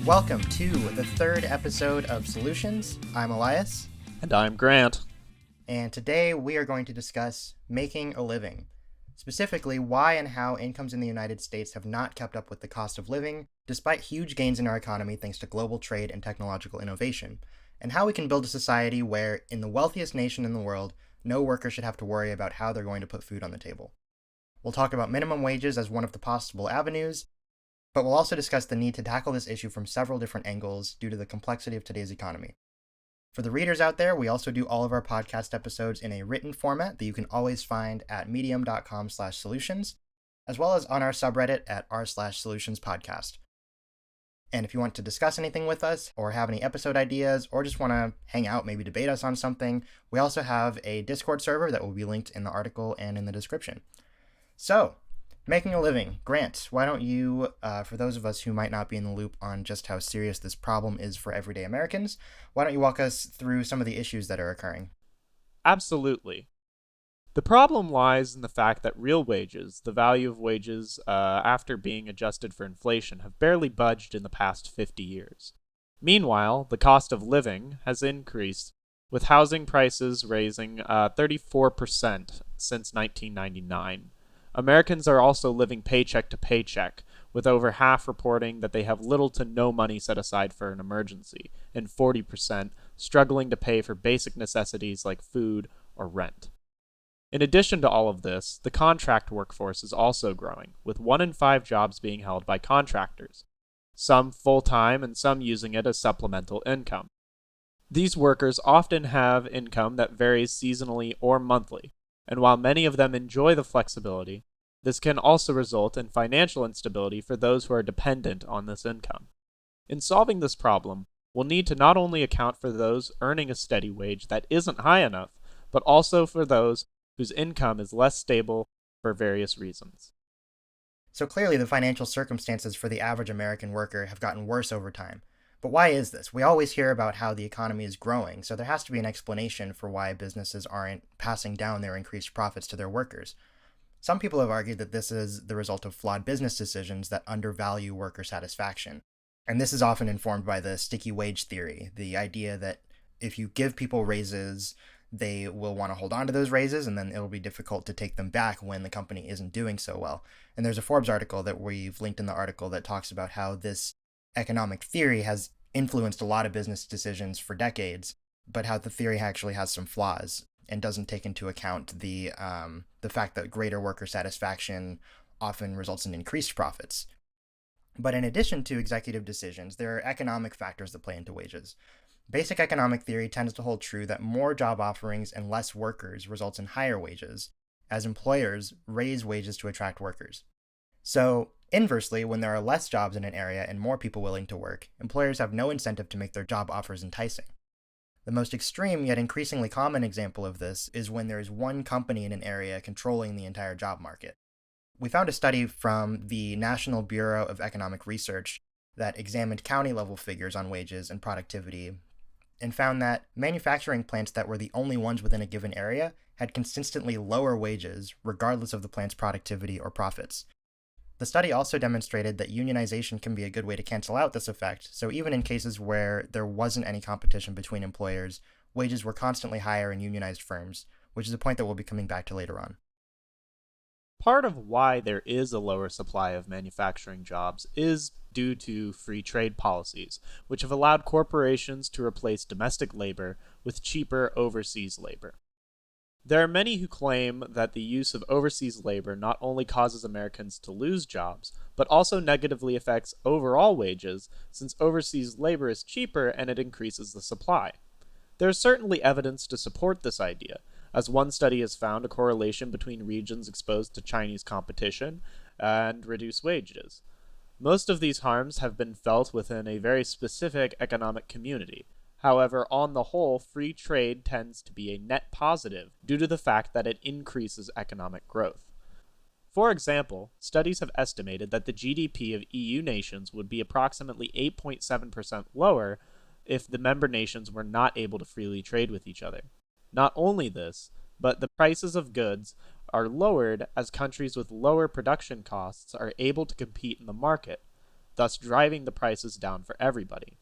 Welcome to the third episode of Solutions. I'm Elias, And I'm Grant. and today we are going to discuss making a living. Specifically, why and how incomes in the United States have not kept up with the cost of living, despite huge gains in our economy thanks to global trade and technological innovation, and how we can build a society where, in the wealthiest nation in the world, no worker should have to worry about how they're going to put food on the table. We'll talk about minimum wages as one of the possible avenues, but we'll also discuss the need to tackle this issue from several different angles due to the complexity of today's economy. For the readers out there, we also do all of our podcast episodes in a written format that you can always find at medium.com/solutions, as well as on our subreddit at r/solutionspodcast. And if you want to discuss anything with us, or have any episode ideas, or just want to hang out, maybe debate us on something, we also have a Discord server that will be linked in the article and in the description. So, making a living. Grant, why don't you, for those of us who might not be in the loop on just how serious this problem is for everyday Americans, why don't you walk us through some of the issues that are occurring? Absolutely. The problem lies in the fact that real wages, the value of wages after being adjusted for inflation, have barely budged in the past 50 years. Meanwhile, the cost of living has increased, with housing prices raising 34% since 1999. Americans are also living paycheck to paycheck, with over half reporting that they have little to no money set aside for an emergency, and 40% struggling to pay for basic necessities like food or rent. In addition to all of this, the contract workforce is also growing, with 1 in 5 jobs being held by contractors, some full-time and some using it as supplemental income. These workers often have income that varies seasonally or monthly, and while many of them enjoy the flexibility, this can also result in financial instability for those who are dependent on this income. In solving this problem, we'll need to not only account for those earning a steady wage that isn't high enough, but also for those whose income is less stable for various reasons. So clearly the financial circumstances for the average American worker have gotten worse over time. But why is this? We always hear about how the economy is growing, so there has to be an explanation for why businesses aren't passing down their increased profits to their workers. Some people have argued that this is the result of flawed business decisions that undervalue worker satisfaction. And this is often informed by the sticky wage theory, the idea that if you give people raises, they will want to hold on to those raises, and then it'll be difficult to take them back when the company isn't doing so well. And there's a Forbes article that we've linked in the article that talks about how this economic theory has influenced a lot of business decisions for decades, but how the theory actually has some flaws and doesn't take into account the fact that greater worker satisfaction often results in increased profits. But in addition to executive decisions, there are economic factors that play into wages. Basic economic theory tends to hold true that more job offerings and less workers results in higher wages, as employers raise wages to attract workers. So, inversely, when there are less jobs in an area and more people willing to work, employers have no incentive to make their job offers enticing. The most extreme yet increasingly common example of this is when there is one company in an area controlling the entire job market. We found a study from the National Bureau of Economic Research that examined county-level figures on wages and productivity and found that manufacturing plants that were the only ones within a given area had consistently lower wages regardless of the plant's productivity or profits. The study also demonstrated that unionization can be a good way to cancel out this effect, so even in cases where there wasn't any competition between employers, wages were constantly higher in unionized firms, which is a point that we'll be coming back to later on. Part of why there is a lower supply of manufacturing jobs is due to free trade policies, which have allowed corporations to replace domestic labor with cheaper overseas labor. There are many who claim that the use of overseas labor not only causes Americans to lose jobs, but also negatively affects overall wages, since overseas labor is cheaper and it increases the supply. There is certainly evidence to support this idea, as one study has found a correlation between regions exposed to Chinese competition and reduced wages. Most of these harms have been felt within a very specific economic community. However, on the whole, free trade tends to be a net positive due to the fact that it increases economic growth. For example, studies have estimated that the GDP of EU nations would be approximately 8.7% lower if the member nations were not able to freely trade with each other. Not only this, but the prices of goods are lowered as countries with lower production costs are able to compete in the market. thus driving the prices down for everybody.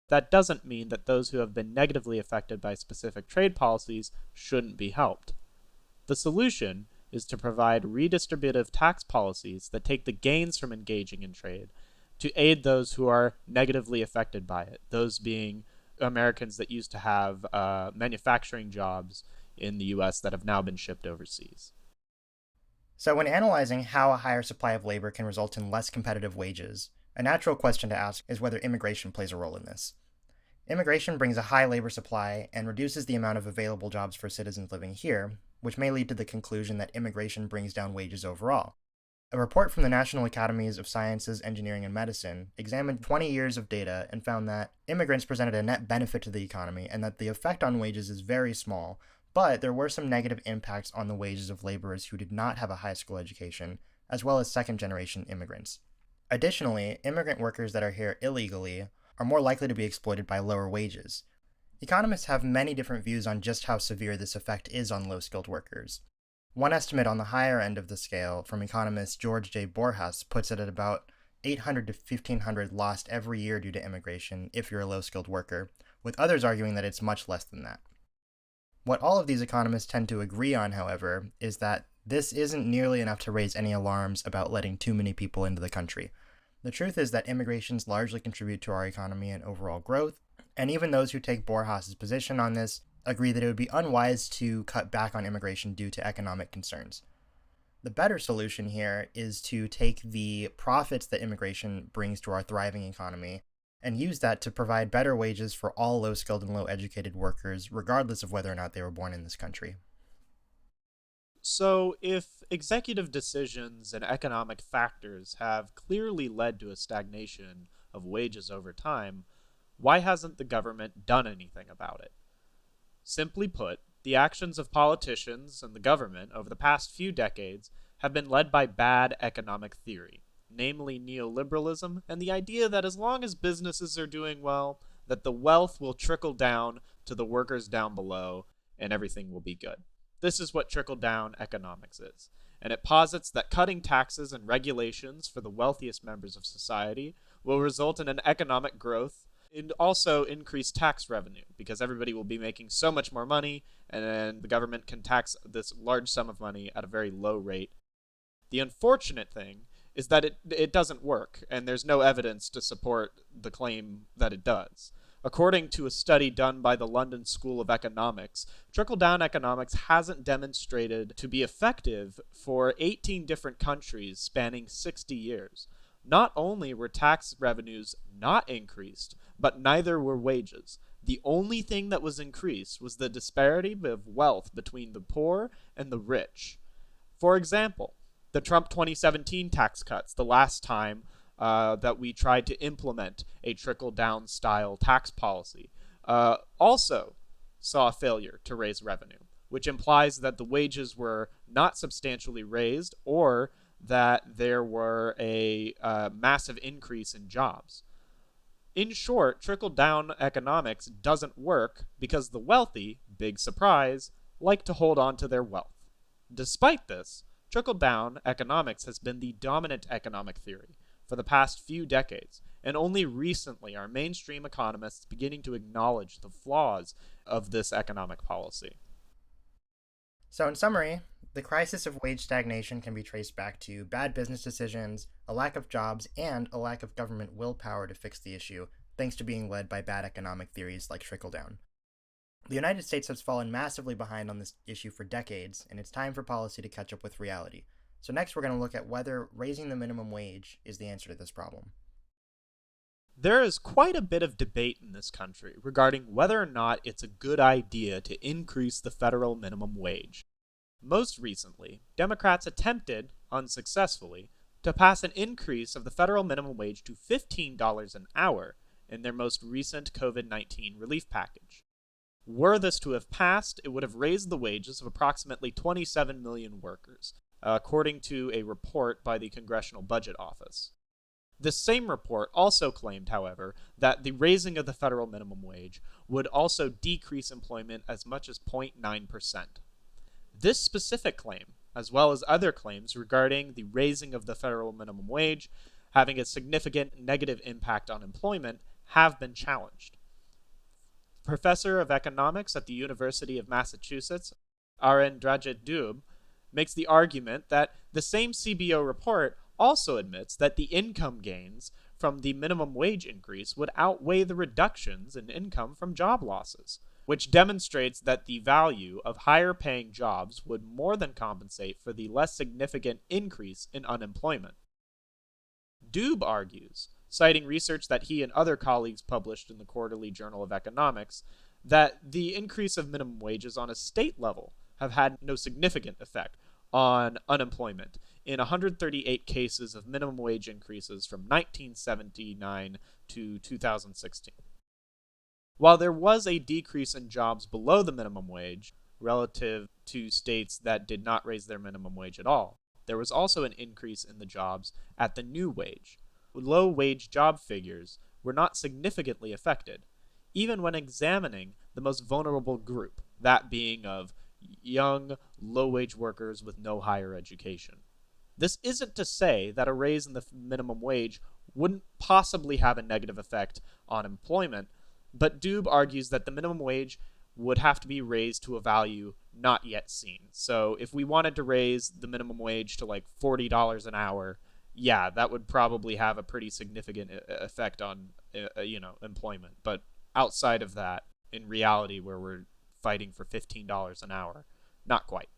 That doesn't mean that those who have been negatively affected by specific trade policies shouldn't be helped. The solution is to provide redistributive tax policies that take the gains from engaging in trade to aid those who are negatively affected by it, those being Americans that used to have manufacturing jobs in the US that have now been shipped overseas. So, when analyzing how a higher supply of labor can result in less competitive wages, a natural question to ask is whether immigration plays a role in this. Immigration brings a high labor supply and reduces the amount of available jobs for citizens living here, which may lead to the conclusion that immigration brings down wages overall. A report from the National Academies of Sciences, Engineering, and Medicine examined 20 years of data and found that immigrants presented a net benefit to the economy and that the effect on wages is very small, but there were some negative impacts on the wages of laborers who did not have a high school education, as well as second generation immigrants. Additionally, immigrant workers that are here illegally are more likely to be exploited by lower wages. Economists have many different views on just how severe this effect is on low skilled workers. One estimate on the higher end of the scale from economist George J. Borjas puts it at about 800 to 1,500 lost every year due to immigration if you're a low skilled worker, with others arguing that it's much less than that. What all of these economists tend to agree on, however, is that this isn't nearly enough to raise any alarms about letting too many people into the country. The truth is that immigrations largely contribute to our economy and overall growth, and even those who take Borjas' position on this agree that it would be unwise to cut back on immigration due to economic concerns. The better solution here is to take the profits that immigration brings to our thriving economy and use that to provide better wages for all low-skilled and low-educated workers, regardless of whether or not they were born in this country. So, if executive decisions and economic factors have clearly led to a stagnation of wages over time, why hasn't the government done anything about it? Simply put, the actions of politicians and the government over the past few decades have been led by bad economic theory, namely neoliberalism and the idea that as long as businesses are doing well, that the wealth will trickle down to the workers down below and everything will be good. This is what trickle-down economics is, and it posits that cutting taxes and regulations for the wealthiest members of society will result in an economic growth and also increase tax revenue, because everybody will be making so much more money, and then the government can tax this large sum of money at a very low rate. The unfortunate thing is that it doesn't work, and there's no evidence to support the claim that it does. According to a study done by the London School of Economics, trickle-down economics hasn't demonstrated to be effective for 18 different countries spanning 60 years. Not only were tax revenues not increased, but neither were wages. The only thing that was increased was the disparity of wealth between the poor and the rich. For example, the Trump 2017 tax cuts, the last time that we tried to implement a trickle-down style tax policy, also saw a failure to raise revenue, which implies that the wages were not substantially raised or that there were a massive increase in jobs. In short, trickle-down economics doesn't work because the wealthy, big surprise, like to hold on to their wealth. Despite this, trickle-down economics has been the dominant economic theory for the past few decades, and only recently are mainstream economists beginning to acknowledge the flaws of this economic policy. So, in summary, the crisis of wage stagnation can be traced back to bad business decisions, a lack of jobs, and a lack of government willpower to fix the issue, thanks to being led by bad economic theories like trickle-down. The United States has fallen massively behind on this issue for decades, and it's time for policy to catch up with reality. So next we're going to look at whether raising the minimum wage is the answer to this problem. There is quite a bit of debate in this country regarding whether or not it's a good idea to increase the federal minimum wage. Most recently, Democrats attempted, unsuccessfully, to pass an increase of the federal minimum wage to $15 an hour in their most recent COVID-19 relief package. Were this to have passed, it would have raised the wages of approximately 27 million workers, according to a report by the Congressional Budget Office. This same report also claimed, however, that the raising of the federal minimum wage would also decrease employment as much as 0.9%. This specific claim, as well as other claims regarding the raising of the federal minimum wage, having a significant negative impact on employment have been challenged. Professor of economics at the University of Massachusetts, Arendrajit Dube, makes the argument that the same CBO report also admits that the income gains from the minimum wage increase would outweigh the reductions in income from job losses, which demonstrates that the value of higher paying jobs would more than compensate for the less significant increase in unemployment. Dube argues, citing research that he and other colleagues published in the Quarterly Journal of Economics, that the increase of minimum wages on a state level have had no significant effect on unemployment in 138 cases of minimum wage increases from 1979 to 2016. While there was a decrease in jobs below the minimum wage relative to states that did not raise their minimum wage at all, there was also an increase in the jobs at the new wage. Low wage job figures were not significantly affected, even when examining the most vulnerable group, that being of young, low wage workers with no higher education. This isn't to say that a raise in the minimum wage wouldn't possibly have a negative effect on employment, but Dube argues that the minimum wage would have to be raised to a value not yet seen. So if we wanted to raise the minimum wage to like $40 an hour, yeah, that would probably have a pretty significant effect on employment. But outside of that, in reality, where we're fighting for $15 an hour, not quite.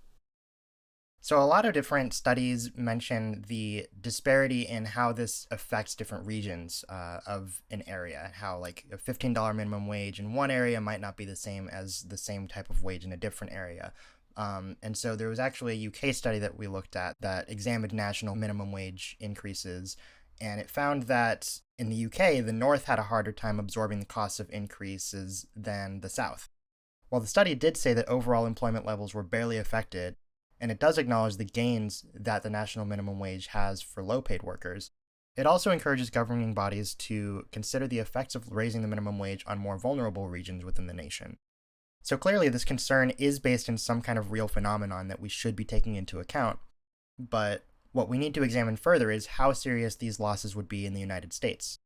So, a lot of different studies mention the disparity in how this affects different regions of an area. How, like, a $15 minimum wage in one area might not be the same as the same type of wage in a different area. And so, there was actually a UK study that we looked at that examined national minimum wage increases. And it found that in the UK, the North had a harder time absorbing the costs of increases than the South. While the study did say that overall employment levels were barely affected, and it does acknowledge the gains that the national minimum wage has for low-paid workers, it also encourages governing bodies to consider the effects of raising the minimum wage on more vulnerable regions within the nation. So clearly, this concern is based in some kind of real phenomenon that we should be taking into account, but what we need to examine further is how serious these losses would be in the United States.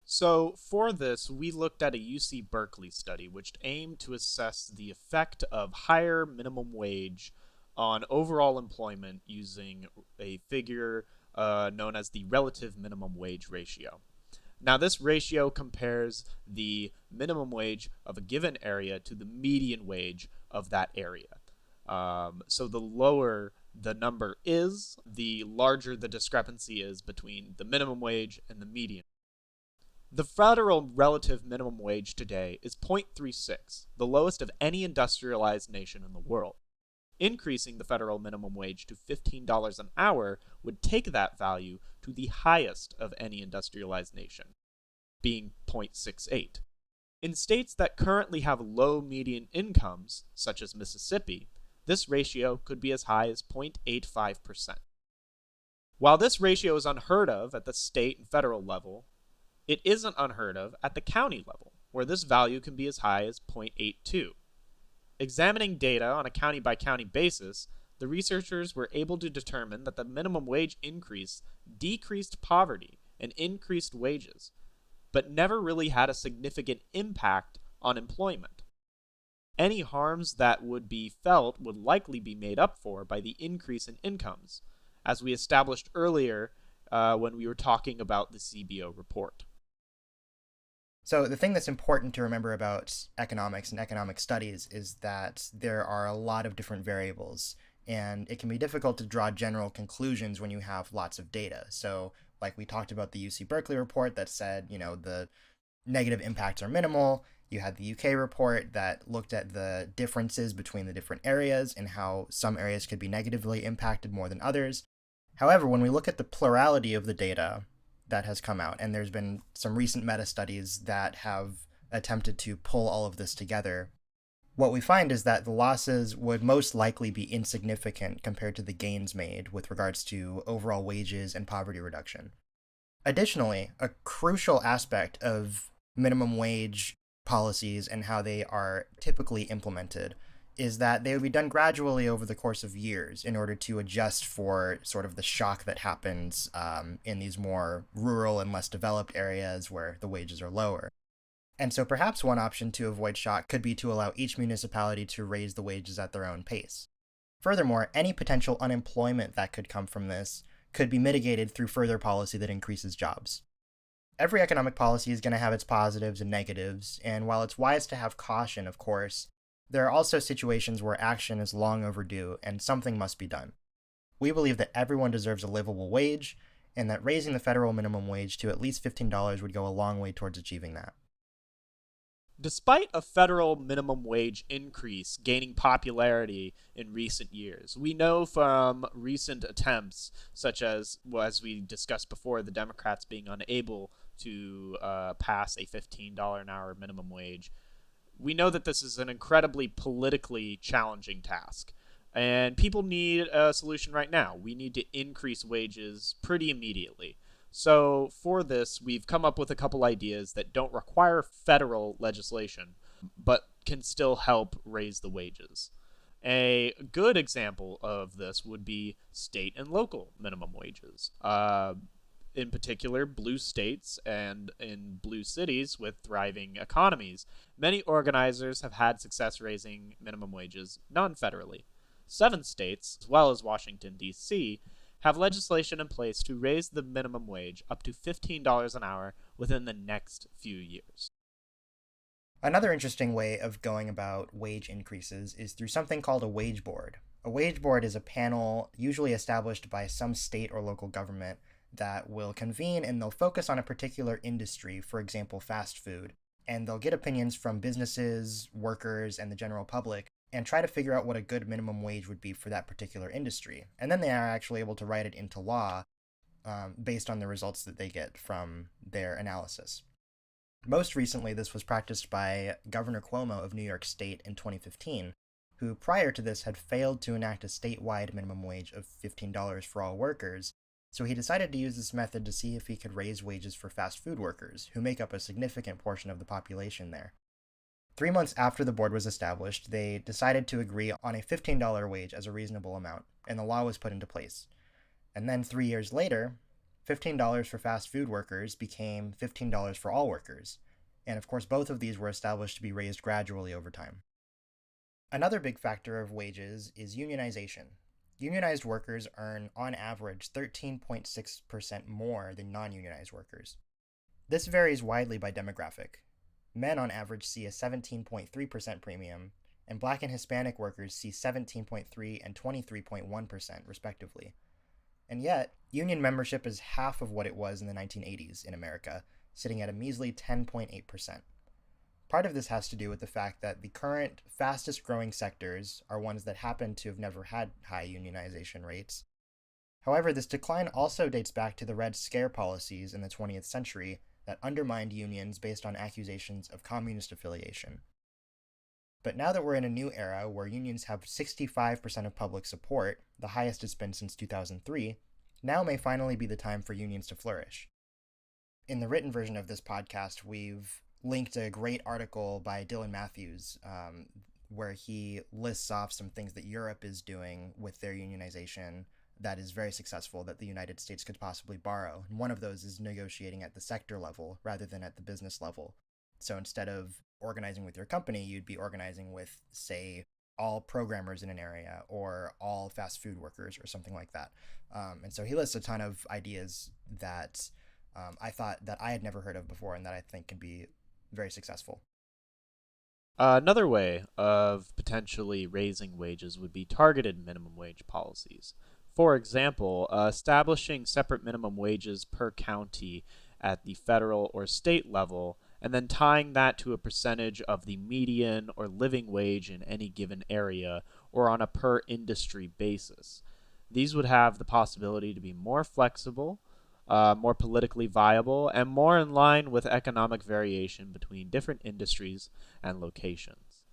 So, for this, we looked at a UC Berkeley study which aimed to assess the effect of higher minimum wage on overall employment using a figure known as the relative minimum wage ratio. Now, this ratio compares the minimum wage of a given area to the median wage of that area. So, the lower the number is, the larger the discrepancy is between the minimum wage and the median. The federal relative minimum wage today is 0.36, the lowest of any industrialized nation in the world. Increasing the federal minimum wage to $15 an hour would take that value to the highest of any industrialized nation, being 0.68. In states that currently have low median incomes, such as Mississippi, this ratio could be as high as 0.85%. While this ratio is unheard of at the state and federal level, it isn't unheard of at the county level, where this value can be as high as 0.82. Examining data on a county-by-county basis, the researchers were able to determine that the minimum wage increase decreased poverty and increased wages, but never really had a significant impact on employment. Any harms that would be felt would likely be made up for by the increase in incomes, as we established earlier when we were talking about the CBO report. So, the thing that's important to remember about economics and economic studies is that there are a lot of different variables, and it can be difficult to draw general conclusions when you have lots of data. So, like we talked about the UC Berkeley report that said, the negative impacts are minimal. You had the UK report that looked at the differences between the different areas and how some areas could be negatively impacted more than others. However, when we look at the plurality of the data that has come out, and there's been some recent meta studies that have attempted to pull all of this together, what we find is that the losses would most likely be insignificant compared to the gains made with regards to overall wages and poverty reduction. Additionally, a crucial aspect of minimum wage policies and how they are typically implemented is that they would be done gradually over the course of years in order to adjust for sort of the shock that happens in these more rural and less developed areas where the wages are lower. And so perhaps one option to avoid shock could be to allow each municipality to raise the wages at their own pace. Furthermore, any potential unemployment that could come from this could be mitigated through further policy that increases jobs. Every economic policy is going to have its positives and negatives, and while it's wise to have caution, of course, there are also situations where action is long overdue and something must be done. We believe that everyone deserves a livable wage, and that raising the federal minimum wage to at least $15 would go a long way towards achieving that. Despite a federal minimum wage increase gaining popularity in recent years, we know from recent attempts, such as we discussed before, the Democrats being unable to pass a $15 an hour minimum wage, we know that this is an incredibly politically challenging task. And people need a solution right now. We need to increase wages pretty immediately. So, for this, we've come up with a couple ideas that don't require federal legislation, but can still help raise the wages. A good example of this would be state and local minimum wages. In particular, blue states and in blue cities with thriving economies, many organizers have had success raising minimum wages non federally. 7 states, as well as Washington, D.C., have legislation in place to raise the minimum wage up to $15 an hour within the next few years. Another interesting way of going about wage increases is through something called a wage board. A wage board is a panel usually established by some state or local government that will convene and they'll focus on a particular industry, for example, fast food, and they'll get opinions from businesses, workers, and the general public and try to figure out what a good minimum wage would be for that particular industry. And then they are actually able to write it into law based on the results that they get from their analysis. Most recently, this was practiced by Governor Cuomo of New York State in 2015, who prior to this had failed to enact a statewide minimum wage of $15 for all workers, so he decided to use this method to see if he could raise wages for fast food workers, who make up a significant portion of the population there. 3 months after the board was established, they decided to agree on a $15 wage as a reasonable amount, and the law was put into place. And then 3 years later, $15 for fast food workers became $15 for all workers. And of course, both of these were established to be raised gradually over time. Another big factor of wages is unionization. Unionized workers earn, on average, 13.6% more than non-unionized workers. This varies widely by demographic. Men on average see a 17.3% premium, and Black and Hispanic workers see 17.3% and 23.1%, respectively. And yet, union membership is half of what it was in the 1980s in America, sitting at a measly 10.8%. Part of this has to do with the fact that the current fastest growing sectors are ones that happen to have never had high unionization rates. However, this decline also dates back to the Red Scare policies in the 20th century that undermined unions based on accusations of communist affiliation. But now that we're in a new era where unions have 65% of public support, the highest it's been since 2003, now may finally be the time for unions to flourish. In the written version of this podcast, we've linked a great article by Dylan Matthews where he lists off some things that Europe is doing with their unionization that is very successful that the United States could possibly borrow. And one of those is negotiating at the sector level rather than at the business level. So instead of organizing with your company, you'd be organizing with, say, all programmers in an area or all fast food workers or something like that. And so he lists a ton of ideas that I thought that I had never heard of before and that I think can be very successful. Another way of potentially raising wages would be targeted minimum wage policies. For example, establishing separate minimum wages per county at the federal or state level, and then tying that to a percentage of the median or living wage in any given area, or on a per industry basis. These would have the possibility to be more flexible, more politically viable, and more in line with economic variation between different industries and locations.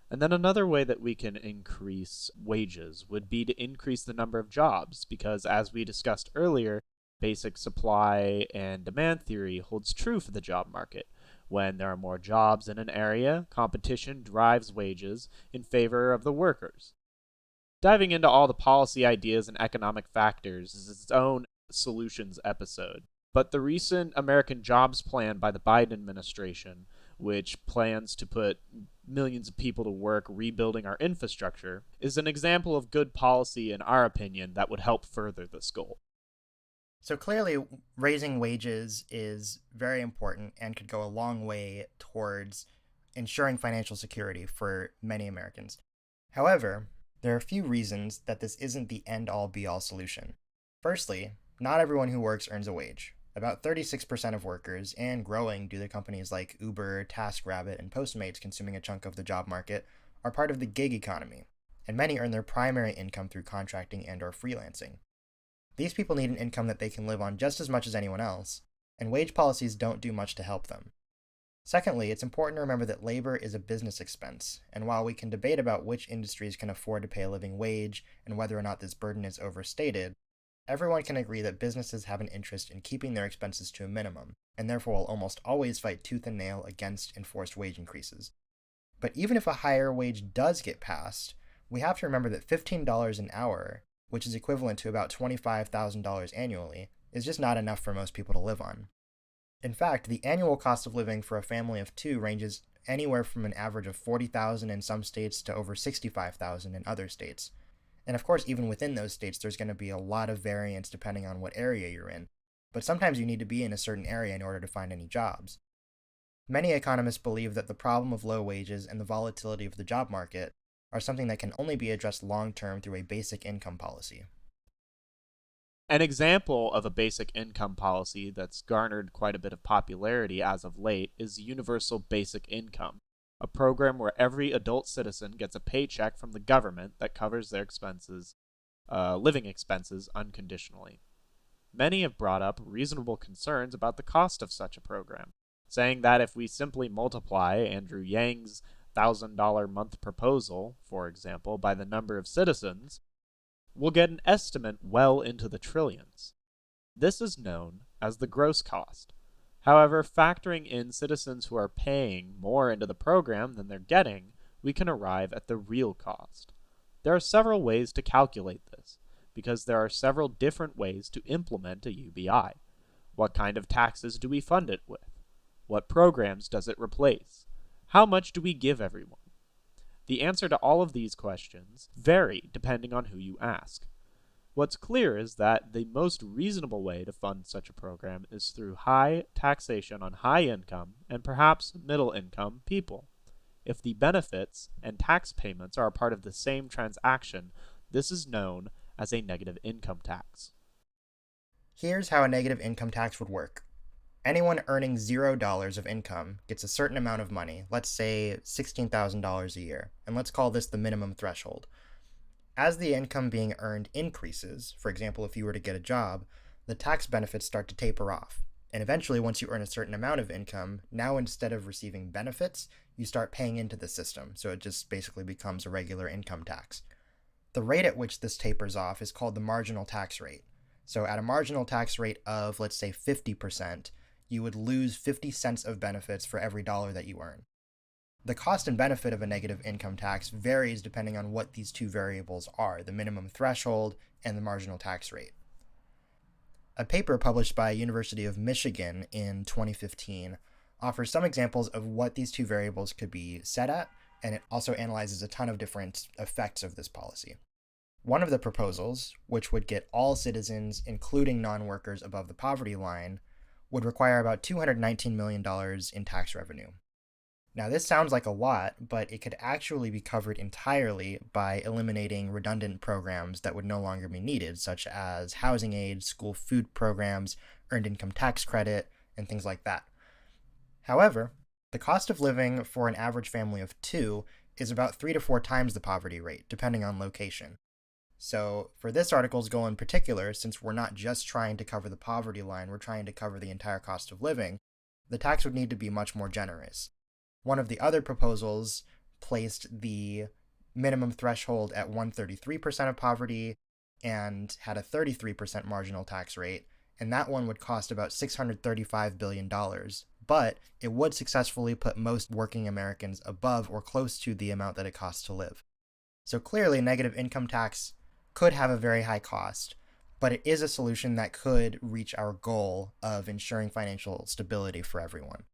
And then another way that we can increase wages would be to increase the number of jobs, because as we discussed earlier, basic supply and demand theory holds true for the job market. When there are more jobs in an area, competition drives wages in favor of the workers. Diving into all the policy ideas and economic factors is its own solutions episode. But the recent American Jobs Plan by the Biden administration, which plans to put millions of people to work rebuilding our infrastructure, is an example of good policy, in our opinion, that would help further this goal. So clearly, raising wages is very important and could go a long way towards ensuring financial security for many Americans. However, there are a few reasons that this isn't the end all be all solution. Firstly, not everyone who works earns a wage. About 36% of workers, and growing due to companies like Uber, TaskRabbit, and Postmates consuming a chunk of the job market, are part of the gig economy, and many earn their primary income through contracting and/or freelancing. These people need an income that they can live on just as much as anyone else, and wage policies don't do much to help them. Secondly, it's important to remember that labor is a business expense, and while we can debate about which industries can afford to pay a living wage and whether or not this burden is overstated, everyone can agree that businesses have an interest in keeping their expenses to a minimum, and therefore will almost always fight tooth and nail against enforced wage increases. But even if a higher wage does get passed, we have to remember that $15 an hour, which is equivalent to about $25,000 annually, is just not enough for most people to live on. In fact, the annual cost of living for a family of two ranges anywhere from an average of $40,000 in some states to over $65,000 in other states. And of course, even within those states, there's going to be a lot of variance depending on what area you're in. But sometimes you need to be in a certain area in order to find any jobs. Many economists believe that the problem of low wages and the volatility of the job market are something that can only be addressed long-term through a basic income policy. An example of a basic income policy that's garnered quite a bit of popularity as of late is Universal Basic Income, a program where every adult citizen gets a paycheck from the government that covers their expenses, living expenses, unconditionally. Many have brought up reasonable concerns about the cost of such a program, saying that if we simply multiply Andrew Yang's $1,000 month proposal, for example, by the number of citizens, we'll get an estimate well into the trillions. This is known as the gross cost. However, factoring in citizens who are paying more into the program than they're getting, we can arrive at the real cost. There are several ways to calculate this, because there are several different ways to implement a UBI. What kind of taxes do we fund it with? What programs does it replace? How much do we give everyone? The answer to all of these questions vary depending on who you ask. What's clear is that the most reasonable way to fund such a program is through high taxation on high income and perhaps middle income people. If the benefits and tax payments are a part of the same transaction, this is known as a negative income tax. Here's how a negative income tax would work. Anyone earning $0 of income gets a certain amount of money, let's say $16,000 a year, and let's call this the minimum threshold. As the income being earned increases, for example, if you were to get a job, the tax benefits start to taper off. And eventually, once you earn a certain amount of income, now instead of receiving benefits, you start paying into the system, so it just basically becomes a regular income tax. The rate at which this tapers off is called the marginal tax rate. So at a marginal tax rate of, let's say, 50%, you would lose 50 cents of benefits for every dollar that you earn. The cost and benefit of a negative income tax varies depending on what these two variables are, the minimum threshold and the marginal tax rate. A paper published by University of Michigan in 2015 offers some examples of what these two variables could be set at, and it also analyzes a ton of different effects of this policy. One of the proposals, which would get all citizens, including non-workers above the poverty line, would require about $219 million in tax revenue. Now, this sounds like a lot, but it could actually be covered entirely by eliminating redundant programs that would no longer be needed, such as housing aid, school food programs, earned income tax credit, and things like that. However, the cost of living for an average family of two is about 3 to 4 times the poverty rate, depending on location. So for this article's goal in particular, since we're not just trying to cover the poverty line, we're trying to cover the entire cost of living, the tax would need to be much more generous. One of the other proposals placed the minimum threshold at 133% of poverty and had a 33% marginal tax rate, and that one would cost about $635 billion, but it would successfully put most working Americans above or close to the amount that it costs to live. So clearly, negative income tax could have a very high cost, but it is a solution that could reach our goal of ensuring financial stability for everyone.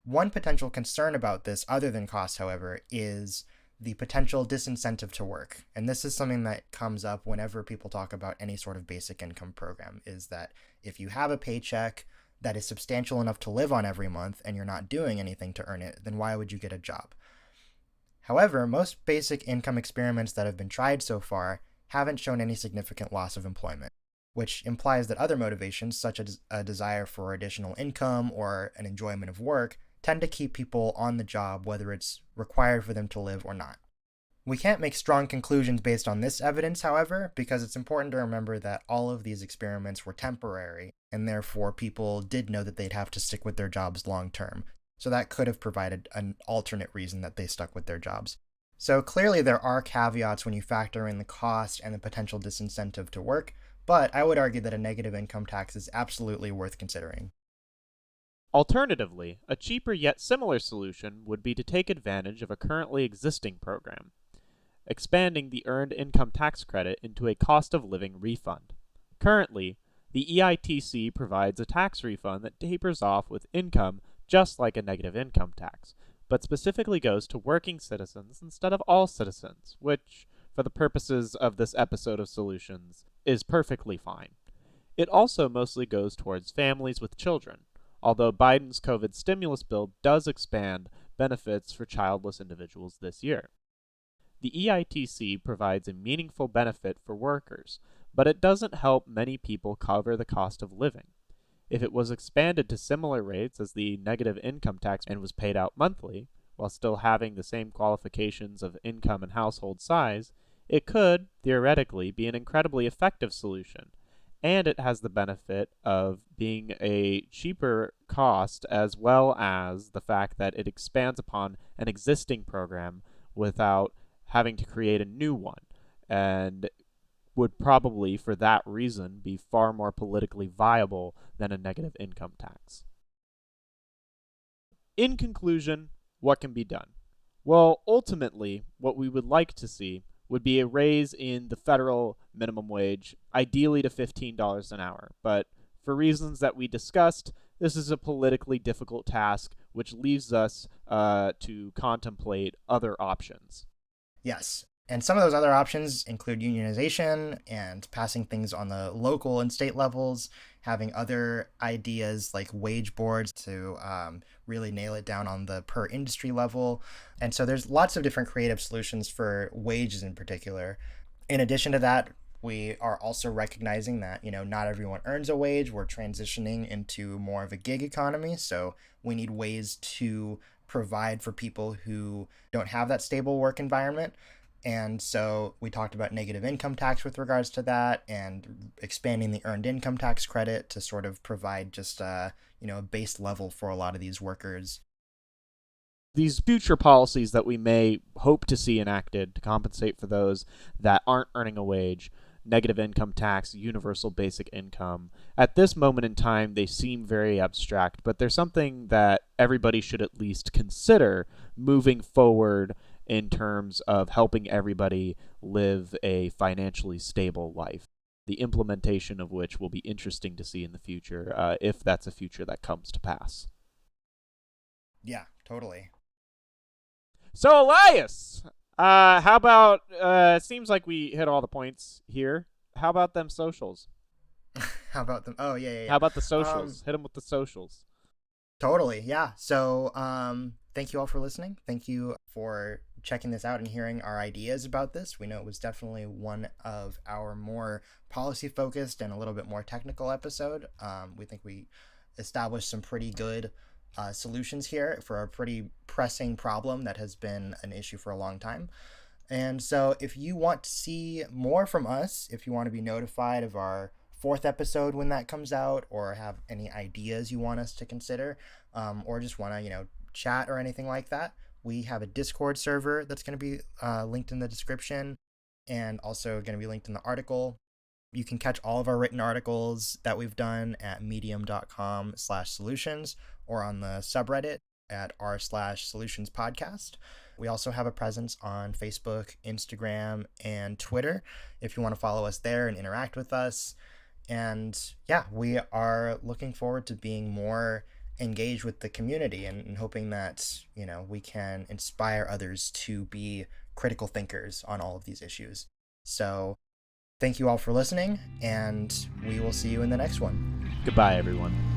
One potential concern about this, other than cost, however, is the potential disincentive to work. And this is something that comes up whenever people talk about any sort of basic income program, is that if you have a paycheck that is substantial enough to live on every month and you're not doing anything to earn it, then why would you get a job? However, most basic income experiments that have been tried so far haven't shown any significant loss of employment, which implies that other motivations, such as a desire for additional income or an enjoyment of work, tend to keep people on the job whether it's required for them to live or not. We can't make strong conclusions based on this evidence, however, because it's important to remember that all of these experiments were temporary, and therefore people did know that they'd have to stick with their jobs long term. So that could have provided an alternate reason that they stuck with their jobs. So clearly there are caveats when you factor in the cost and the potential disincentive to work, but I would argue that a negative income tax is absolutely worth considering. Alternatively, a cheaper yet similar solution would be to take advantage of a currently existing program, expanding the Earned Income Tax Credit into a cost of living refund. Currently, the EITC provides a tax refund that tapers off with income just like a negative income tax, but specifically goes to working citizens instead of all citizens, which, for the purposes of this episode of Solutions, is perfectly fine. It also mostly goes towards families with children, although Biden's COVID stimulus bill does expand benefits for childless individuals this year. The EITC provides a meaningful benefit for workers, but it doesn't help many people cover the cost of living. If it was expanded to similar rates as the negative income tax and was paid out monthly, while still having the same qualifications of income and household size, it could, theoretically, be an incredibly effective solution. And it has the benefit of being a cheaper cost, as well as the fact that it expands upon an existing program without having to create a new one, and would probably, for that reason, be far more politically viable than a negative income tax. In conclusion, what can be done? Well, ultimately, what we would like to see would be a raise in the federal minimum wage, ideally to $15 an hour. But for reasons that we discussed, this is a politically difficult task, which leaves us to contemplate other options. Yes. And some of those other options include unionization and passing things on the local and state levels, having other ideas like wage boards to really nail it down on the per industry level. And so there's lots of different creative solutions for wages in particular. In addition to that, we are also recognizing that, not everyone earns a wage. We're transitioning into more of a gig economy. So we need ways to provide for people who don't have that stable work environment. And so we talked about negative income tax with regards to that, and expanding the earned income tax credit to sort of provide just a base level for a lot of these workers. These future policies that we may hope to see enacted to compensate for those that aren't earning a wage, negative income tax, universal basic income, at this moment in time, they seem very abstract, but they're something that everybody should at least consider moving forward in terms of helping everybody live a financially stable life. The implementation of which will be interesting to see in the future, if that's a future that comes to pass. Yeah, totally. So, Elias, how about, it seems like we hit all the points here. How about them socials? How about them? Oh, yeah. How about the socials? Hit them with the socials. Totally, yeah. So, thank you all for listening. Thank you for checking this out and hearing our ideas about this. We know it was definitely one of our more policy focused and a little bit more technical episode. We think we established some pretty good solutions here for a pretty pressing problem that has been an issue for a long time. And so if you want to see more from us, if you want to be notified of our fourth episode when that comes out, or have any ideas you want us to consider, or just want to, chat or anything like that, we have a Discord server that's going to be linked in the description, and also going to be linked in the article. You can catch all of our written articles that we've done at medium.com/solutions or on the subreddit at r/solutions podcast. We also have a presence on Facebook, Instagram, and Twitter if you want to follow us there and interact with us. And yeah, we are looking forward to being more engaged with the community and hoping that, we can inspire others to be critical thinkers on all of these issues. So thank you all for listening, and we will see you in the next one. Goodbye, everyone.